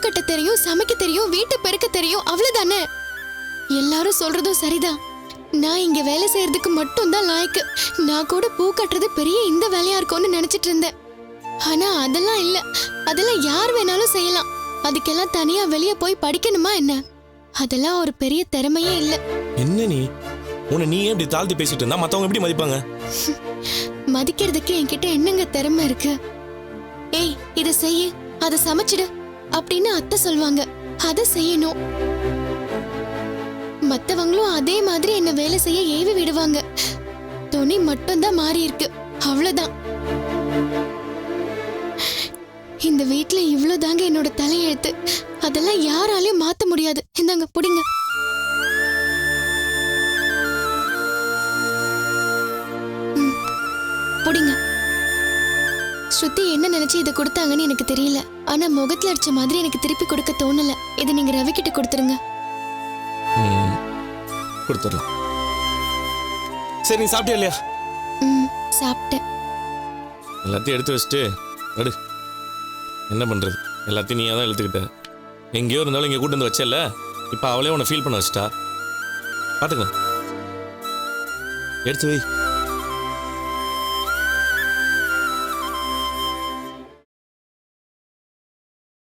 கட்ட தெரியும், சமைக்க தெரியும், வீட்டை பெருக்க தெரியும், அவ்வளவுதானே. எல்லாரும் சொல்றதும் சரிதான். நான் இங்க வேலை செய்யறதுக்கு மட்டும்தான் லாய்க்கு. நான் கூட பூ கட்டுறது பெரிய இந்த வேலையா இருக்கும்னு நினைச்சிட்டு இருந்தேன். ஆனா அதெல்லாம் இல்ல. அதெல்லாம் யார் வேணாலும் செய்யலாம். அதுக்கெல்லாம் தனியா வெளியே போய் படிக்கணுமா என்ன? அதெல்லாம் ஒரு பெரிய திறமையே இல்ல. என்ன நீ உன்னை நீ எப்படி தாழ்த்தி பேசிட்டு இருந்தா மத்தவங்க எப்படி மதிப்பாங்க? மதிக்கிறதுக்கு என்கிட்ட என்னங்க திறமை இருக்கு? ஏய், இத செய்யு, அத சமைச்சிடு அப்படின்னு அத்தை சொல்வாங்க. அத செய்யணும். மத்தவங்களும் அதே மாதிரி என்ன வேலை செய்ய ஏவி விடுவாங்க. துணி மட்டும்தான் மாறி இருக்கு, அவ்வளவுதான். இந்த வீட்ல இவ்வளவுதாங்க என்னோட தலையெழுத்து. அதெல்லாம் யாராலையும் மாத்த முடியாது. இந்தாங்க புடிங்க. புடிங்க. ஸ்ருதி என்ன நினைச்சு இதை கொடுத்தாங்கன்னு எனக்கு தெரியல. ஆனா முகத்துல அடிச்ச மாதிரி எனக்கு திருப்பி கொடுக்க தோணல. இதை நீங்க ரவி கிட்ட கொடுத்துருங்க. கொடுத்துடலாம். சரி, நீ சாப்பிட்டியா இல்லையா? சாப்பிட்டேன். எல்லாத்தையும் எடுத்து வச்சுட்டு அடு. என்ன பண்றது, எல்லாத்தையும் நீயா தான் எழுத்துக்கிட்ட. எங்கேயோ இருந்தாலும் இங்கே கூட்டு வந்து வச்சல. இப்போ அவளே உன்னை ஃபீல் பண்ண வச்சுட்டா. பார்த்துக்கலாம், எடுத்து வை.